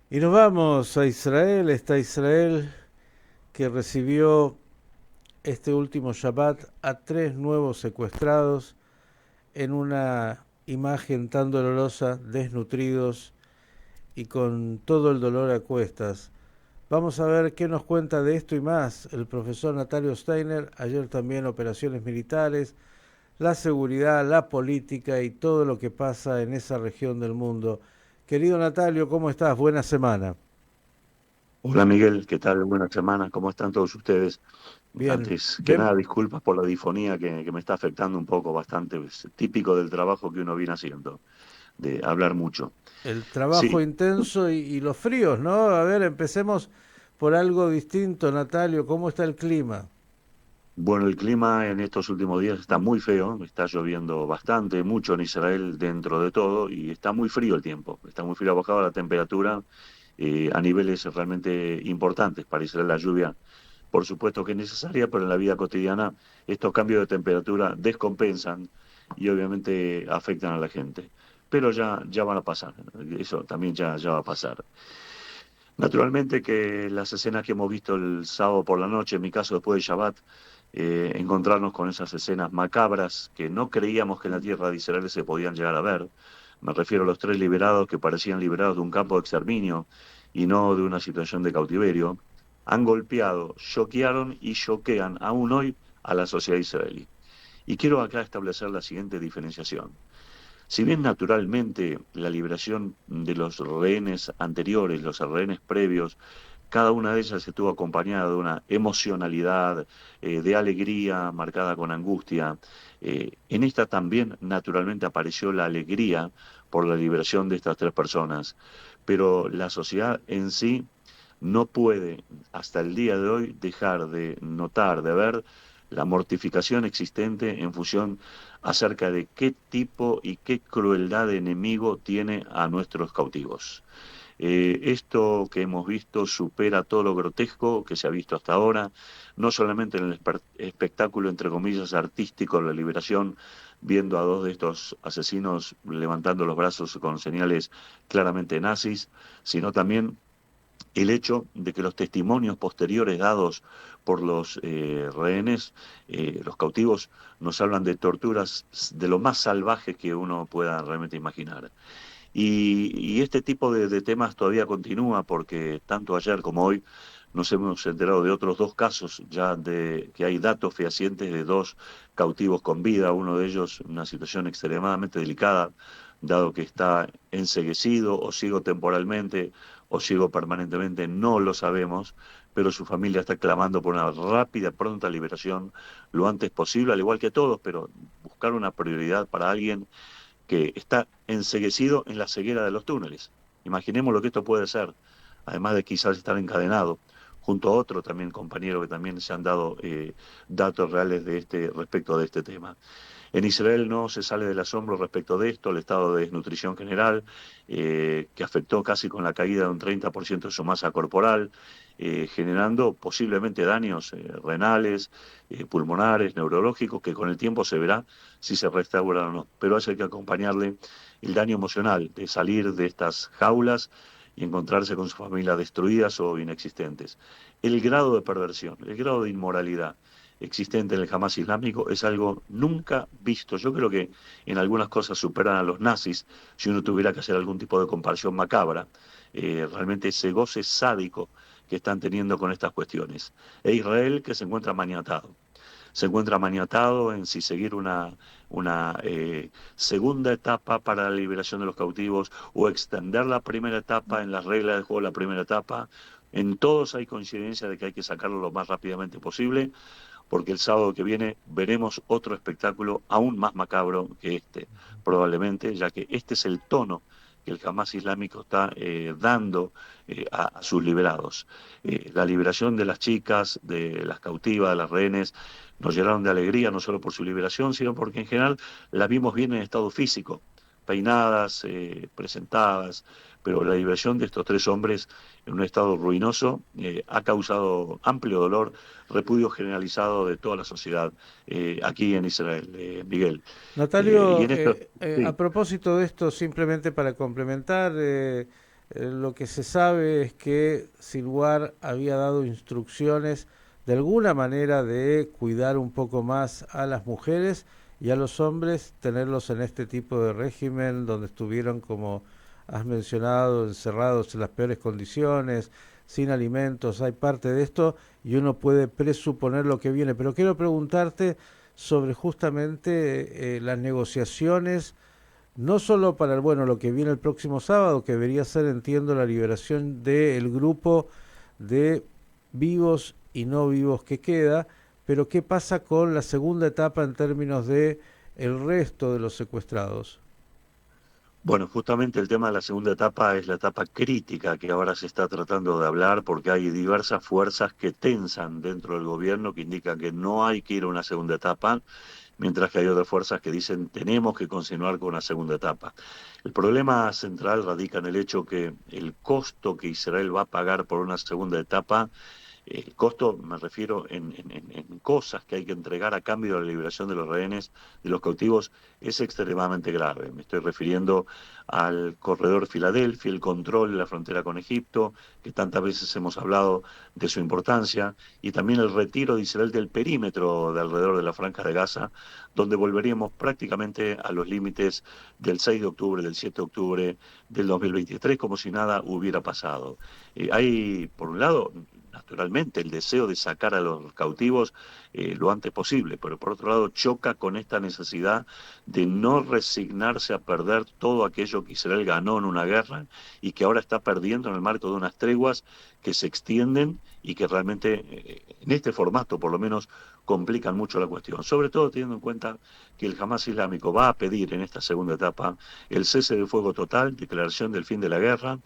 Y nos vamos a Israel. Está Israel que recibió este último Shabbat a 3 nuevos secuestrados en una imagen tan dolorosa, desnutridos y con todo el dolor a cuestas. Vamos a ver qué nos cuenta de esto y más el profesor Natalio Steiner. Ayer también operaciones militares, la seguridad, la política y todo lo que pasa en esa región del mundo. Querido Natalio, ¿cómo estás? Buena semana. Hola Miguel, ¿qué tal? Buenas semanas, ¿cómo están todos ustedes? Bien, Antes que ven, nada, disculpas por la difonía que me está afectando un poco bastante, es típico del trabajo que uno viene haciendo, de hablar mucho. el trabajo Sí, intenso y los fríos, ¿no? A ver, empecemos por algo distinto, Natalio. ¿Cómo está el clima? bueno, el clima en estos últimos días está muy feo, está lloviendo bastante, mucho en Israel dentro de todo, y está muy frío el tiempo, está muy frío, ha bajado la temperatura a niveles realmente importantes para Israel la lluvia. Por supuesto que es necesaria, pero en la vida cotidiana estos cambios de temperatura descompensan y obviamente afectan a la gente. Pero ya van a pasar, eso también ya va a pasar. Naturalmente que las escenas que hemos visto el sábado por la noche, en mi caso después de Shabbat, encontrarnos con esas escenas macabras que no creíamos que en la tierra de Israel se podían llegar a ver. Me refiero a los 3 liberados que parecían liberados de un campo de exterminio y no de una situación de cautiverio, han golpeado, choquearon y choquean aún hoy a la sociedad israelí. Y quiero acá establecer la siguiente diferenciación. Si bien naturalmente la liberación de los rehenes anteriores, los rehenes previos, cada una de ellas estuvo acompañada de una emocionalidad, de alegría marcada con angustia. En esta también naturalmente apareció la alegría por la liberación de estas 3 personas, pero la sociedad en sí no puede hasta el día de hoy dejar de notar, de ver la mortificación existente en función acerca de qué tipo y qué crueldad de enemigo tiene a nuestros cautivos. Esto que hemos visto supera todo lo grotesco que se ha visto hasta ahora, no solamente en el espectáculo, entre comillas, artístico de la liberación, viendo a 2 de estos asesinos levantando los brazos con señales claramente nazis, sino también el hecho de que los testimonios posteriores dados por los rehenes, los cautivos, nos hablan de torturas de lo más salvajes que uno pueda realmente imaginar. Y este tipo de temas todavía continúa porque tanto ayer como hoy nos hemos enterado de otros 2 casos ya de que hay datos fehacientes de 2 cautivos con vida, uno de ellos en una situación extremadamente delicada, dado que está enceguecido o ciego temporalmente o ciego permanentemente, no lo sabemos, pero su familia está clamando por una rápida, pronta liberación lo antes posible, al igual que todos, pero buscar una prioridad para alguien que está enceguecido en la ceguera de los túneles. Imaginemos lo que esto puede ser, además de quizás estar encadenado, junto a otro también compañero que también se han dado datos reales de respecto de este tema. En Israel no se sale del asombro respecto de esto, el estado de desnutrición general, que afectó casi con la caída de un 30% de su masa corporal, generando posiblemente daños renales, pulmonares, neurológicos, que con el tiempo se verá si se restauran o no. Pero a eso hay que acompañarle el daño emocional de salir de estas jaulas y encontrarse con su familia destruidas o inexistentes. El grado de perversión, el grado de inmoralidad existente en el Hamas islámico es algo nunca visto. Yo creo que en algunas cosas superan a los nazis, si uno tuviera que hacer algún tipo de comparación macabra, realmente ese goce sádico que están teniendo con estas cuestiones. E Israel que se encuentra maniatado en si seguir una segunda etapa para la liberación de los cautivos o extender la primera etapa en las reglas del juego de la primera etapa. En todos hay coincidencia de que hay que sacarlo lo más rápidamente posible porque el sábado que viene veremos otro espectáculo aún más macabro que este, probablemente, ya que este es el tono que el Hamas islámico está dando a sus liberados. La liberación de las chicas, de las cautivas, de las rehenes, nos llenaron de alegría, no solo por su liberación, sino porque en general la vimos bien en estado físico. peinadas, presentadas, pero la liberación de estos 3 hombres en un estado ruinoso ha causado amplio dolor, repudio generalizado de toda la sociedad aquí en Israel, Miguel. Y Natalio, en esto, a sí. propósito de esto, simplemente para complementar, lo que se sabe es que Silwar había dado instrucciones de alguna manera de cuidar un poco más a las mujeres y a los hombres, tenerlos en este tipo de régimen donde estuvieron, como has mencionado, encerrados en las peores condiciones, sin alimentos. Hay parte de esto y uno puede presuponer lo que viene. Pero quiero preguntarte sobre justamente las negociaciones, no solo para bueno, lo que viene el próximo sábado, que debería ser, entiendo, la liberación del grupo de vivos y no vivos que queda, pero qué pasa con la segunda etapa en términos de el resto de los secuestrados. Bueno, justamente el tema de la segunda etapa es la etapa crítica que ahora se está tratando de hablar porque hay diversas fuerzas que tensan dentro del gobierno que indican que no hay que ir a una segunda etapa, mientras que hay otras fuerzas que dicen tenemos que continuar con una segunda etapa. El problema central radica en el hecho que el costo que Israel va a pagar por una segunda etapa, el costo, me refiero en cosas que hay que entregar a cambio de la liberación de los rehenes, de los cautivos, es extremadamente grave. Me estoy refiriendo al corredor Filadelfia, el control de la frontera con Egipto, que tantas veces hemos hablado de su importancia, y también el retiro de Israel del perímetro de alrededor de la Franja de Gaza, donde volveríamos prácticamente a los límites del 6 de octubre, del 7 de octubre del 2023, como si nada hubiera pasado. Hay, por un lado, naturalmente, el deseo de sacar a los cautivos lo antes posible, pero por otro lado choca con esta necesidad de no resignarse a perder todo aquello que Israel ganó en una guerra y que ahora está perdiendo en el marco de unas treguas que se extienden y que realmente en este formato por lo menos complican mucho la cuestión, sobre todo teniendo en cuenta que el Hamas Islámico va a pedir en esta segunda etapa el cese del fuego total, declaración del fin de la guerra,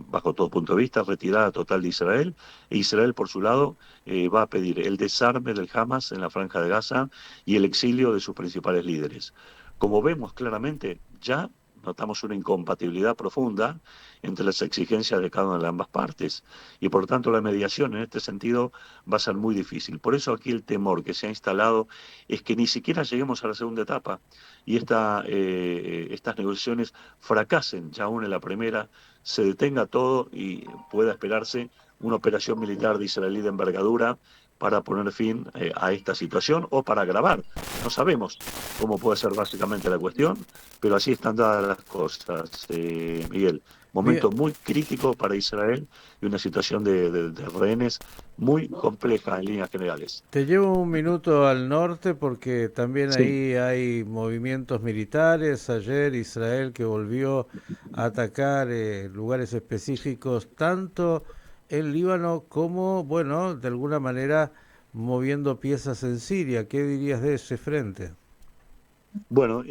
bajo todo punto de vista, retirada total de Israel, e Israel por su lado va a pedir el desarme del Hamas en la Franja de Gaza y el exilio de sus principales líderes. Como vemos claramente, ya notamos una incompatibilidad profunda entre las exigencias de cada una de ambas partes y por tanto la mediación en este sentido va a ser muy difícil. Por eso aquí el temor que se ha instalado es que ni siquiera lleguemos a la segunda etapa y estas negociaciones fracasen ya aún en la primera, se detenga todo y pueda esperarse una operación militar de israelí de envergadura para poner fin a esta situación o para agravar. No sabemos cómo puede ser básicamente la cuestión, pero así están dadas las cosas, Miguel. Bien, Momento muy crítico para Israel y una situación de rehenes muy compleja en líneas generales. te llevo un minuto al norte porque también Sí. ahí hay movimientos militares. Ayer Israel que volvió a atacar lugares específicos, tanto en Líbano como, bueno, de alguna manera moviendo piezas en Siria. ¿Qué dirías de ese frente? Bueno,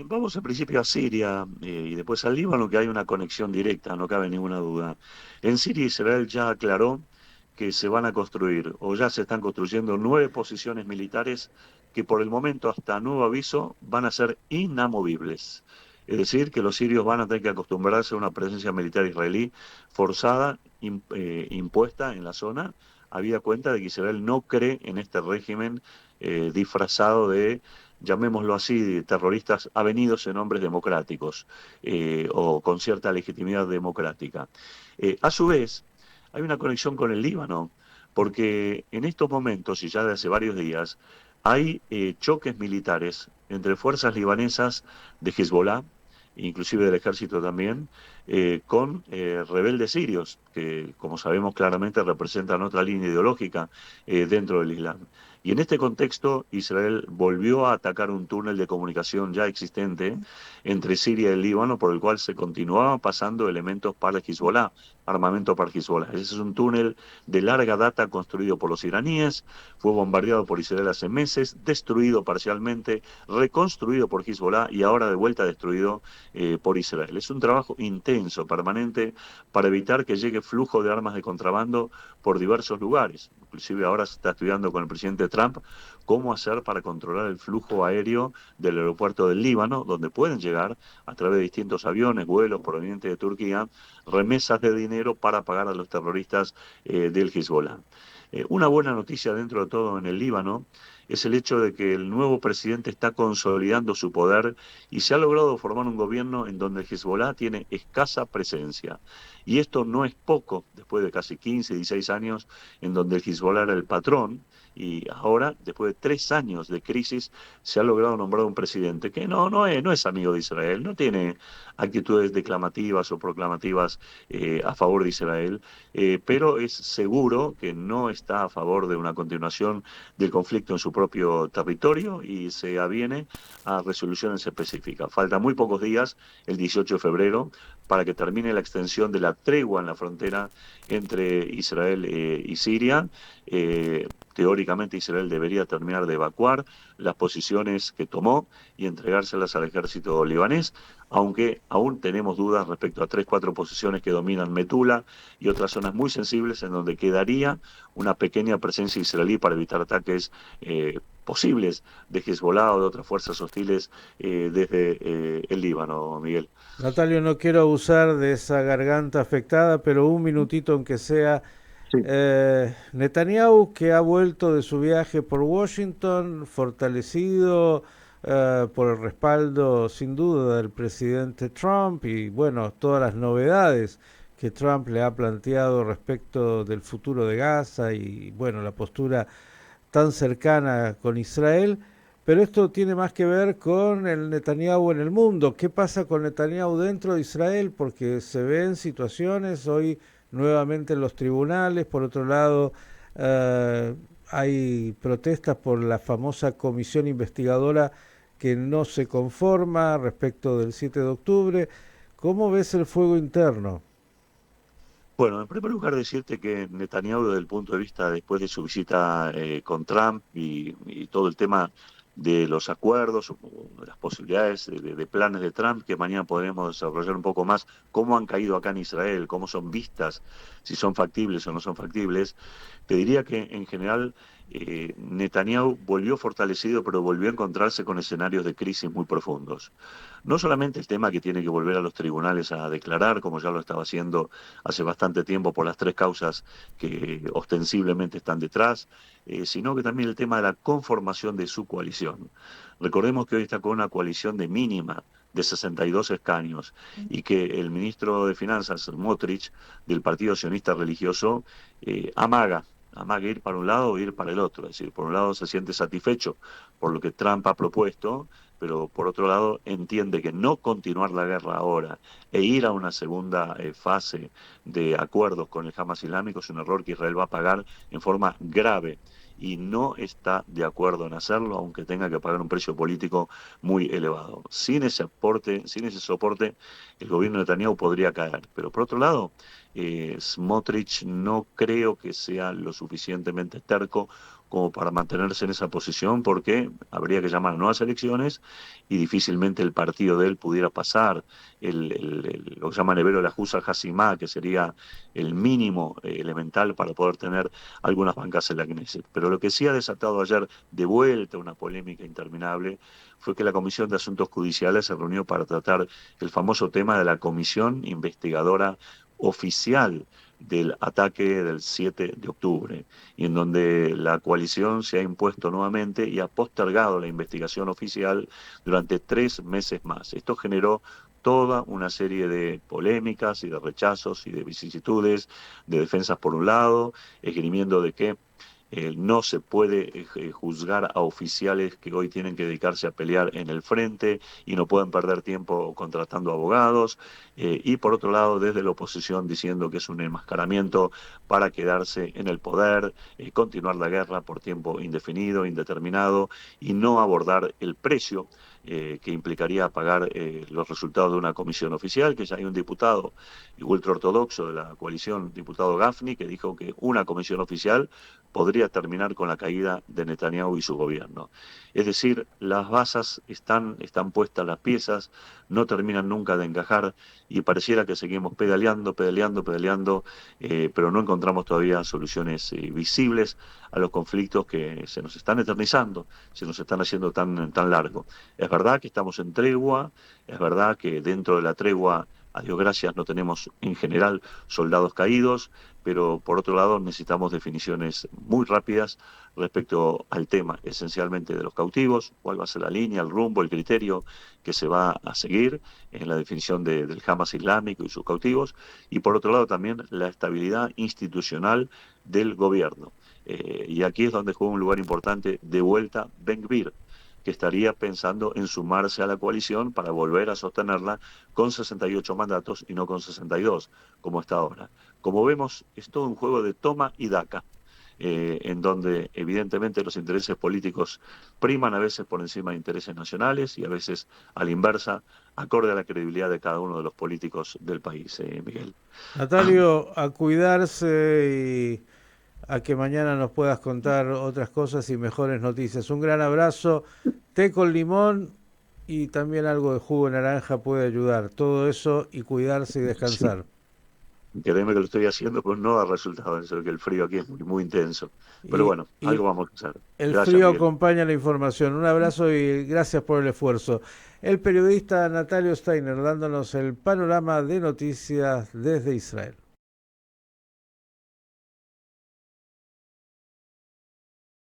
vamos en principio a Siria y después al Líbano, que hay una conexión directa, no cabe ninguna duda. En Siria Israel ya aclaró que se van a construir o ya se están construyendo 9 posiciones militares que por el momento, hasta nuevo aviso, van a ser inamovibles. Es decir, que los sirios van a tener que acostumbrarse a una presencia militar israelí forzada, impuesta en la zona, habida cuenta de que Israel no cree en este régimen disfrazado de, llamémoslo así, terroristas avenidos en nombres democráticos o con cierta legitimidad democrática. A su vez, hay una conexión con el Líbano, porque en estos momentos, y ya de hace varios días, hay choques militares entre fuerzas libanesas de Hezbollah, inclusive del ejército también, con rebeldes sirios, que como sabemos claramente representan otra línea ideológica dentro del Islam. Y en este contexto, Israel volvió a atacar un túnel de comunicación ya existente entre Siria y el Líbano, por el cual se continuaban pasando elementos para el Hezbollah, armamento para Hezbollah. Ese es un túnel de larga data construido por los iraníes, fue bombardeado por Israel hace meses, destruido parcialmente, reconstruido por Hezbollah y ahora de vuelta destruido por Israel. Es un trabajo intenso intenso, permanente, para evitar que llegue flujo de armas de contrabando por diversos lugares. Inclusive ahora se está estudiando con el presidente Trump cómo hacer para controlar el flujo aéreo del aeropuerto del Líbano, donde pueden llegar a través de distintos aviones, vuelos provenientes de Turquía, remesas de dinero para pagar a los terroristas del Hezbollah. Una buena noticia dentro de todo en el Líbano es el hecho de que el nuevo presidente está consolidando su poder y se ha logrado formar un gobierno en donde el Hezbollah tiene escasa presencia. Y esto no es poco, después de casi 15, 16 años en donde el Hezbollah era el patrón, y ahora, después de 3 años de crisis, se ha logrado nombrar un presidente que no es amigo de Israel, no tiene actitudes declamativas o proclamativas a favor de Israel, pero es seguro que no está a favor de una continuación del conflicto en su propio territorio y se aviene a resoluciones específicas. Faltan muy pocos días, el 18 de febrero, para que termine la extensión de la tregua en la frontera entre Israel y Siria. Teóricamente Israel debería terminar de evacuar las posiciones que tomó y entregárselas al ejército libanés, aunque aún tenemos dudas respecto a 3, 4 posiciones que dominan Metula y otras zonas muy sensibles en donde quedaría una pequeña presencia israelí para evitar ataques posibles de Hezbollah o de otras fuerzas hostiles desde el Líbano, Miguel. Natalio, no quiero abusar de esa garganta afectada, pero un minutito aunque sea. Sí. Netanyahu, que ha vuelto de su viaje por Washington, fortalecido por el respaldo sin duda del presidente Trump y bueno, todas las novedades que Trump le ha planteado respecto del futuro de Gaza y bueno, la postura tan cercana con Israel. Pero esto tiene más que ver con el Netanyahu en el mundo. ¿Qué pasa con Netanyahu dentro de Israel? Porque se ven situaciones hoy nuevamente en los tribunales. Por otro lado, hay protestas por la famosa comisión investigadora que no se conforma respecto del 7 de octubre. ¿Cómo ves el fuego interno? Bueno, en primer lugar decirte que Netanyahu desde el punto de vista después de su visita con Trump y todo el tema de los acuerdos, o de las posibilidades de planes de Trump, que mañana podremos desarrollar un poco más, cómo han caído acá en Israel, cómo son vistas, si son factibles o no son factibles, te diría que en general Netanyahu volvió fortalecido, pero volvió a encontrarse con escenarios de crisis muy profundos. No solamente el tema que tiene que volver a los tribunales a declarar, como ya lo estaba haciendo hace bastante tiempo por las 3 causas que ostensiblemente están detrás, sino que también el tema de la conformación de su coalición. Recordemos que hoy está con una coalición de mínima de 62 escaños y que el ministro de Finanzas, Smotrich, del Partido Sionista Religioso, amaga ir para un lado o ir para el otro. Es decir, por un lado se siente satisfecho por lo que Trump ha propuesto, pero por otro lado entiende que no continuar la guerra ahora e ir a una segunda fase de acuerdos con el Hamas Islámico es un error que Israel va a pagar en forma grave y no está de acuerdo en hacerlo, aunque tenga que pagar un precio político muy elevado. Sin ese aporte, sin ese soporte, el gobierno de Netanyahu podría caer. Pero por otro lado, Smotrich no creo que sea lo suficientemente terco como para mantenerse en esa posición, porque habría que llamar a nuevas elecciones y difícilmente el partido de él pudiera pasar lo que llaman en hebreo la Jusa Hasimá, que sería el mínimo elemental para poder tener algunas bancas en la Knesset. Pero lo que sí ha desatado ayer de vuelta una polémica interminable fue que la Comisión de Asuntos Judiciales se reunió para tratar el famoso tema de la comisión investigadora oficial del ataque del 7 de octubre, y en donde la coalición se ha impuesto nuevamente y ha postergado la investigación oficial durante 3 meses más. Esto generó toda una serie de polémicas y de rechazos y de vicisitudes, de defensas por un lado, esgrimiendo de que no se puede juzgar a oficiales que hoy tienen que dedicarse a pelear en el frente y no pueden perder tiempo contratando abogados. Y por otro lado, desde la oposición diciendo que es un enmascaramiento para quedarse en el poder, continuar la guerra por tiempo indefinido, indeterminado y no abordar el precio que implicaría pagar los resultados de una comisión oficial, que ya hay un diputado ultraortodoxo de la coalición, diputado Gafni, que dijo que una comisión oficial podría terminar con la caída de Netanyahu y su gobierno. Es decir, las basas están puestas, las piezas no terminan nunca de encajar y pareciera que seguimos pedaleando, pedaleando, pedaleando, pero no encontramos todavía soluciones visibles a los conflictos que se nos están eternizando, se nos están haciendo tan largo. Es verdad que estamos en tregua, es verdad que dentro de la tregua, a Dios gracias, no tenemos en general soldados caídos, pero por otro lado necesitamos definiciones muy rápidas respecto al tema, esencialmente de los cautivos, cuál va a ser la línea, el rumbo, el criterio que se va a seguir en la definición del Hamas islámico y sus cautivos, y por otro lado también la estabilidad institucional del gobierno. Y aquí es donde juega un lugar importante de vuelta Ben Gvir, que estaría pensando en sumarse a la coalición para volver a sostenerla con 68 mandatos y no con 62, como está ahora. Como vemos, es todo un juego de toma y daca, en donde evidentemente los intereses políticos priman a veces por encima de intereses nacionales y a veces a la inversa, acorde a la credibilidad de cada uno de los políticos del país, Miguel. Natalio, a cuidarse y a que mañana nos puedas contar otras cosas y mejores noticias. Un gran abrazo, té con limón y también algo de jugo de naranja puede ayudar. Todo eso y cuidarse y Sí, descansar. créeme que lo estoy haciendo, pues no da resultado, en serio que el frío aquí es muy intenso. Pero bueno, Y algo vamos a hacer. el Gracias, frío Miguel. acompaña la información. Un abrazo y gracias por el esfuerzo. El periodista Natalio Steiner dándonos el panorama de noticias desde Israel.